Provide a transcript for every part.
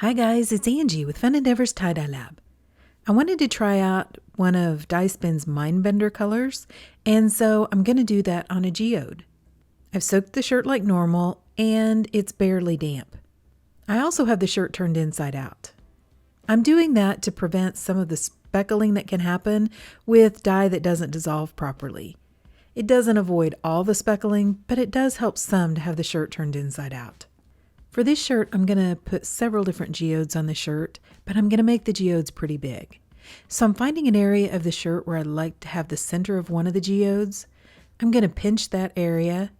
Hi guys, it's Angie with Fun Endeavors Tie-Dye Lab. I wanted to try out one of Dyespin's Mindbender colors, and so I'm going to do that on a geode. I've soaked the shirt like normal, and it's barely damp. I also have the shirt turned inside out. I'm doing that to prevent some of the speckling that can happen with dye that doesn't dissolve properly. It doesn't avoid all the speckling, but it does help some to have the shirt turned inside out. For this shirt, I'm going to put several different geodes on the shirt, but I'm going to make the geodes pretty big. So I'm finding an area of the shirt where I'd like to have the center of one of the geodes. I'm going to pinch that area,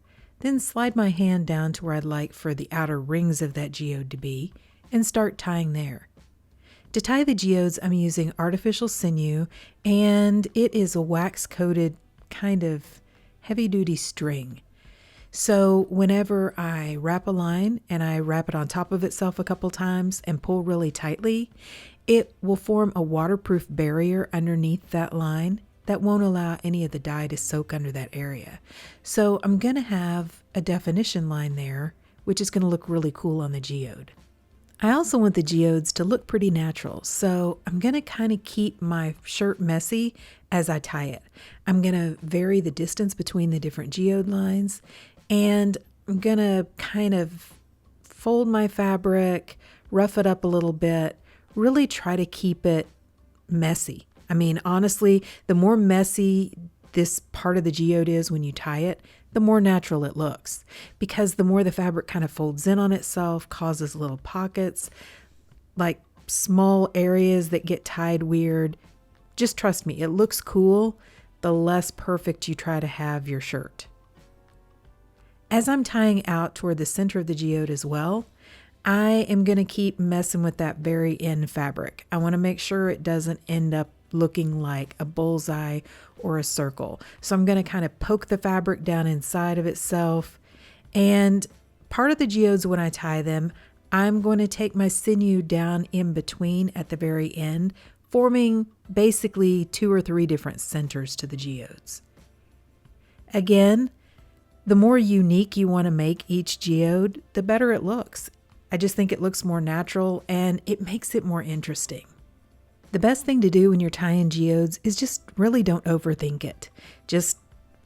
then slide my hand down to where I'd like for the outer rings of that geode to be, and start tying there. To tie the geodes, I'm using artificial sinew, and it is a wax-coated kind of heavy-duty string. So whenever I wrap a line and I wrap it on top of itself a couple times and pull really tightly, it will form a waterproof barrier underneath that line that won't allow any of the dye to soak under that area. So I'm going to have a definition line there, which is going to look really cool on the geode. I also want the geodes to look pretty natural, so I'm going to kind of keep my shirt messy as I tie it. I'm going to vary the distance between the different geode lines, and I'm going to kind of fold my fabric, rough it up a little bit, really try to keep it messy. I mean, honestly, the more messy this part of the geode is when you tie it, the more natural it looks, because the more the fabric kind of folds in on itself, causes little pockets, like small areas that get tied weird. Just trust me, it looks cool the less perfect you try to have your shirt. As I'm tying out toward the center of the geode as well, I am going to keep messing with that very end fabric. I want to make sure it doesn't end up looking like a bullseye or a circle. So I'm going to kind of poke the fabric down inside of itself. And part of the geodes, when I tie them, I'm going to take my sinew down in between at the very end, forming basically 2 or 3 different centers to the geodes. Again, the more unique you want to make each geode, the better it looks. I just think it looks more natural and it makes it more interesting. The best thing to do when you're tying geodes is just really don't overthink it. Just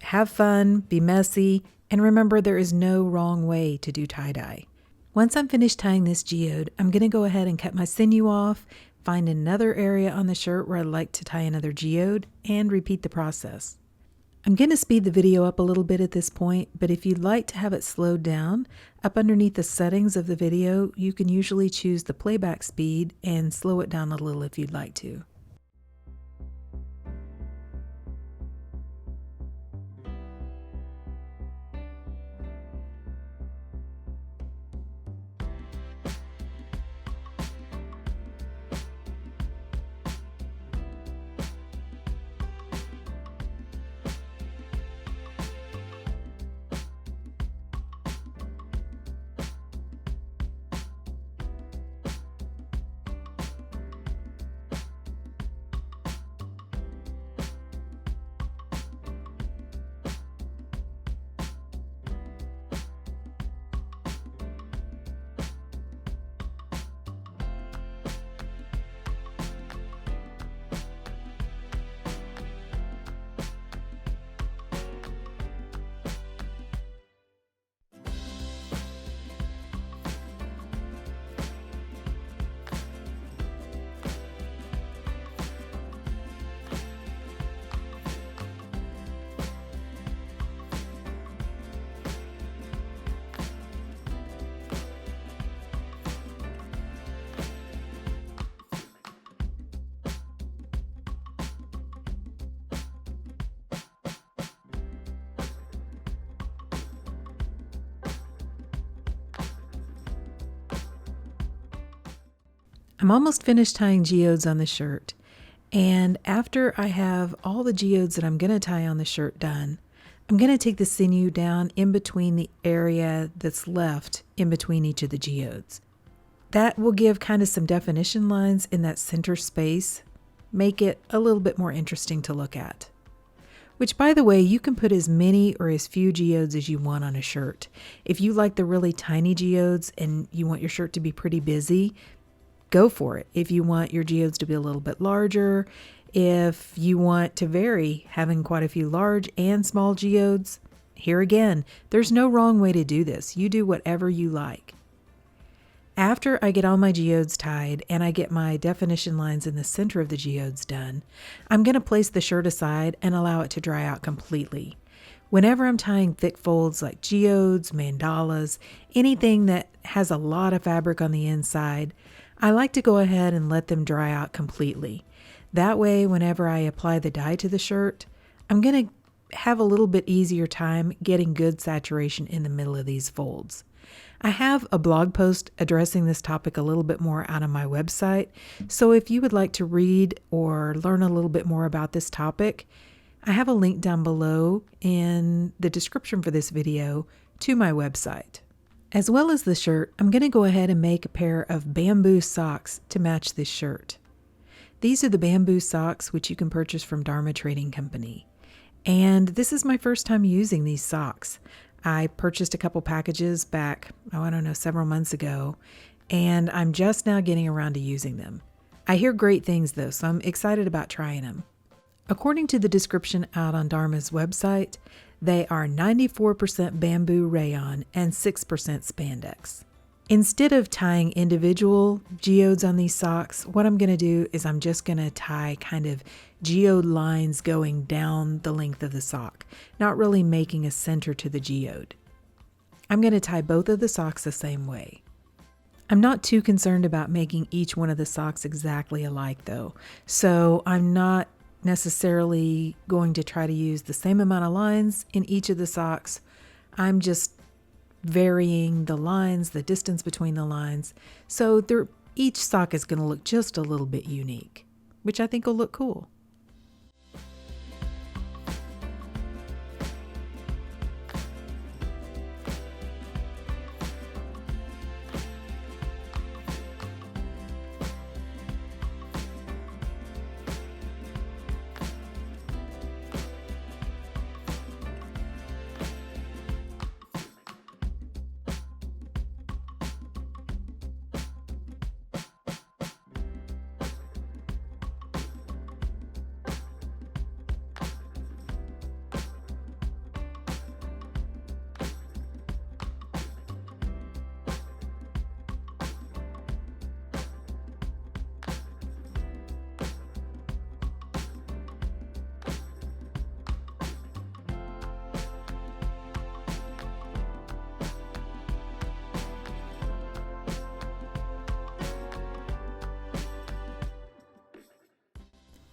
have fun, be messy, and remember there is no wrong way to do tie-dye. Once I'm finished tying this geode, I'm going to go ahead and cut my sinew off, find another area on the shirt where I'd like to tie another geode, and repeat the process. I'm going to speed the video up a little bit at this point, but if you'd like to have it slowed down, up underneath the settings of the video, you can usually choose the playback speed and slow it down a little if you'd like to. I'm almost finished tying geodes on the shirt, and after I have all the geodes that I'm going to tie on the shirt done, I'm going to take the sinew down in between the area that's left in between each of the geodes. That will give kind of some definition lines in that center space, make it a little bit more interesting to look at. Which, by the way, you can put as many or as few geodes as you want on a shirt. If you like the really tiny geodes and you want your shirt to be pretty busy, go for it. If you want your geodes to be a little bit larger, if you want to vary, having quite a few large and small geodes, here again, there's no wrong way to do this. You do whatever you like. After I get all my geodes tied and I get my definition lines in the center of the geodes done, I'm going to place the shirt aside and allow it to dry out completely. Whenever I'm tying thick folds like geodes, mandalas, anything that has a lot of fabric on the inside, I like to go ahead and let them dry out completely. That way, whenever I apply the dye to the shirt, I'm going to have a little bit easier time getting good saturation in the middle of these folds. I have a blog post addressing this topic a little bit more out on my website, so if you would like to read or learn a little bit more about this topic, I have a link down below in the description for this video to my website. As well as the shirt, I'm going to go ahead and make a pair of bamboo socks to match this shirt. These are the bamboo socks which you can purchase from Dharma Trading Company. And this is my first time using these socks. I purchased a couple packages back, several months ago, and I'm just now getting around to using them. I hear great things though, so I'm excited about trying them. According to the description out on Dharma's website, they are 94% bamboo rayon and 6% spandex. Instead of tying individual geodes on these socks, what I'm going to do is I'm just going to tie kind of geode lines going down the length of the sock, not really making a center to the geode. I'm going to tie both of the socks the same way. I'm not too concerned about making each one of the socks exactly alike though, so I'm not necessarily going to try to use the same amount of lines in each of the socks. I'm just varying the lines, the distance between the lines, so each sock is going to look just a little bit unique, which I think will look cool.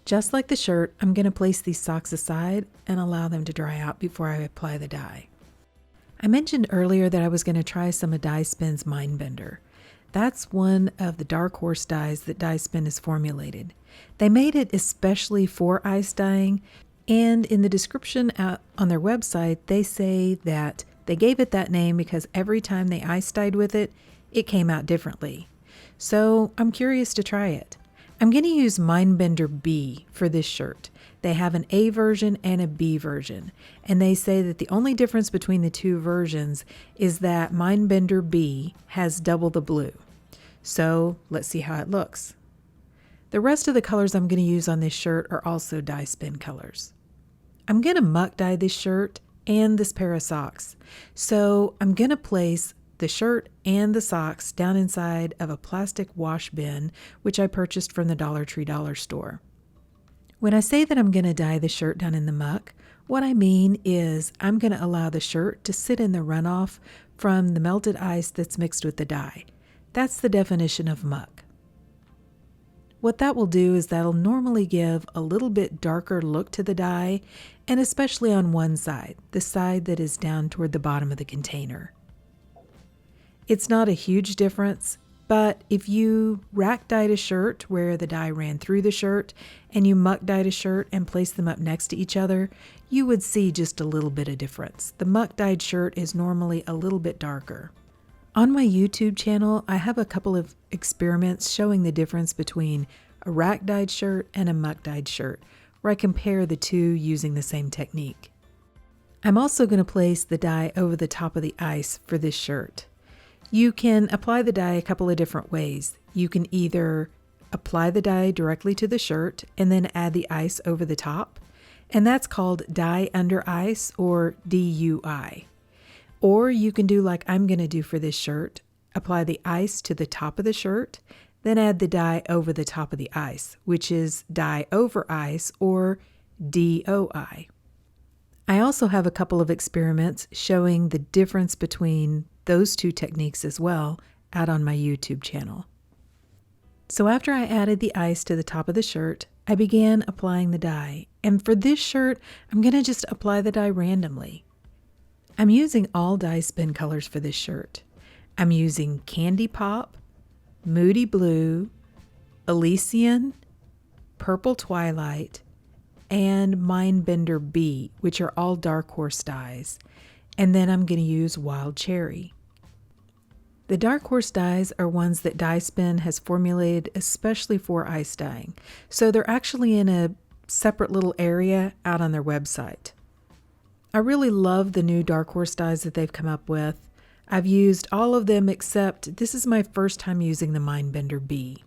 Just like the shirt, I'm going to place these socks aside and allow them to dry out before I apply the dye. I mentioned earlier that I was going to try some of Dyespin's Mindbender. That's one of the dark horse dyes that Dyespin has formulated. They made it especially for ice dyeing, and in the description on their website, they say that they gave it that name because every time they ice dyed with it, it came out differently. So I'm curious to try it. I'm going to use Mindbender B for this shirt. They have an A version and a B version, and they say that the only difference between the two versions is that Mindbender B has double the blue. So let's see how it looks. The rest of the colors I'm going to use on this shirt are also Dyespin colors. I'm going to muck dye this shirt and this pair of socks. So I'm going to place the shirt and the socks down inside of a plastic wash bin, which I purchased from the Dollar Tree dollar store. When I say that I'm going to dye the shirt down in the muck, what I mean is I'm going to allow the shirt to sit in the runoff from the melted ice that's mixed with the dye. That's the definition of muck. What that will do is that'll normally give a little bit darker look to the dye, and especially on one side, the side that is down toward the bottom of the container. It's not a huge difference, but if you rack dyed a shirt where the dye ran through the shirt and you muck dyed a shirt and placed them up next to each other, you would see just a little bit of difference. The muck dyed shirt is normally a little bit darker. On my YouTube channel, I have a couple of experiments showing the difference between a rack dyed shirt and a muck dyed shirt, where I compare the two using the same technique. I'm also going to place the dye over the top of the ice for this shirt. You can apply the dye a couple of different ways. You can either apply the dye directly to the shirt and then add the ice over the top, and that's called dye under ice, or DUI. Or you can do like I'm going to do for this shirt, apply the ice to the top of the shirt, then add the dye over the top of the ice, which is dye over ice, or DOI. I also have a couple of experiments showing the difference between those two techniques as well out on my YouTube channel. So after I added the ice to the top of the shirt, I began applying the dye. And for this shirt, I'm going to just apply the dye randomly. I'm using all Dyespin colors for this shirt. I'm using Candy Pop, Moody Blue, Elysian, Purple Twilight, and Mindbender B, which are all Dark Horse dyes. And then I'm going to use Wild Cherry. The Dark Horse dyes are ones that Dyespin has formulated especially for ice dyeing. So they're actually in a separate little area out on their website. I really love the new Dark Horse dyes that they've come up with. I've used all of them except this is my first time using the Mindbender B.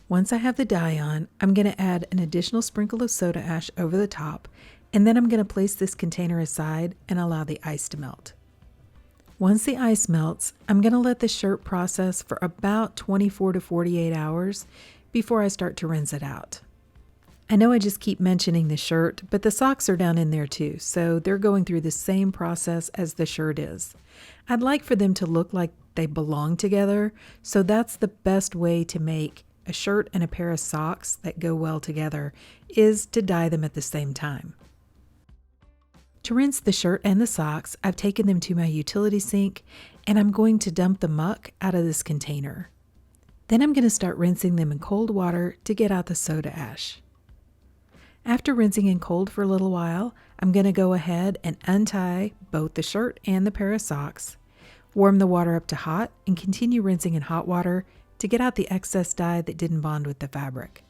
Once I have the dye on, I'm going to add an additional sprinkle of soda ash over the top, and then I'm going to place this container aside and allow the ice to melt. Once the ice melts, I'm going to let the shirt process for about 24 to 48 hours before I start to rinse it out. I know I just keep mentioning the shirt, but the socks are down in there too, so they're going through the same process as the shirt is. I'd like for them to look like they belong together, so that's the best way to make a shirt and a pair of socks that go well together, is to dye them at the same time. To rinse the shirt and the socks, I've taken them to my utility sink and I'm going to dump the muck out of this container. Then I'm going to start rinsing them in cold water to get out the soda ash. After rinsing in cold for a little while, I'm going to go ahead and untie both the shirt and the pair of socks, warm the water up to hot, and continue rinsing in hot water to get out the excess dye that didn't bond with the fabric.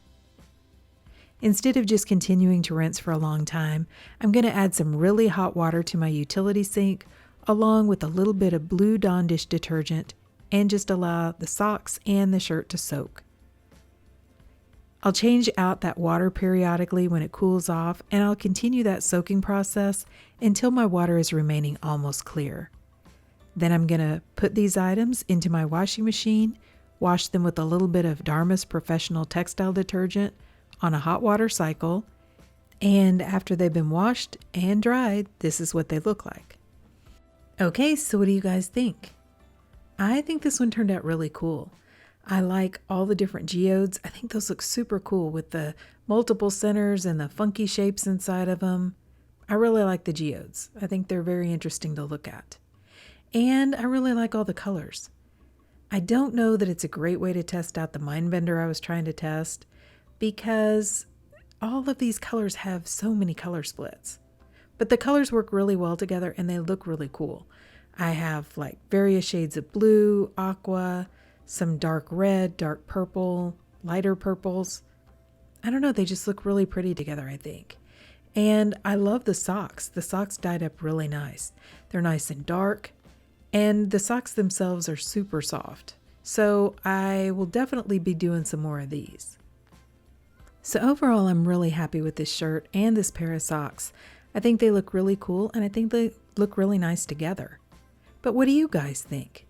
Instead of just continuing to rinse for a long time, I'm going to add some really hot water to my utility sink, along with a little bit of Blue Dawn dish detergent, and just allow the socks and the shirt to soak. I'll change out that water periodically when it cools off, and I'll continue that soaking process until my water is remaining almost clear. Then I'm going to put these items into my washing machine, wash them with a little bit of Dharma's Professional Textile Detergent on a hot water cycle, and after they've been washed and dried, this is what they look like. Okay, so what do you guys think? I think this one turned out really cool. I like all the different geodes. I think those look super cool with the multiple centers and the funky shapes inside of them. I really like the geodes. I think they're very interesting to look at. And I really like all the colors. I don't know that it's a great way to test out the Mindbender I was trying to test, because all of these colors have so many color splits. But the colors work really well together and they look really cool. I have like various shades of blue, aqua, some dark red, dark purple, lighter purples. I don't know, they just look really pretty together, I think. And I love the socks. The socks dyed up really nice. They're nice and dark, and the socks themselves are super soft. So I will definitely be doing some more of these. So overall, I'm really happy with this shirt and this pair of socks. I think they look really cool, and I think they look really nice together. But what do you guys think?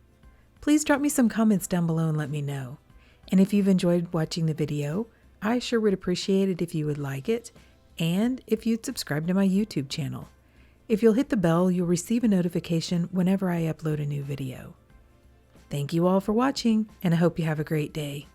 Please drop me some comments down below and let me know. And if you've enjoyed watching the video, I sure would appreciate it if you would like it, and if you'd subscribe to my YouTube channel. If you'll hit the bell, you'll receive a notification whenever I upload a new video. Thank you all for watching, and I hope you have a great day.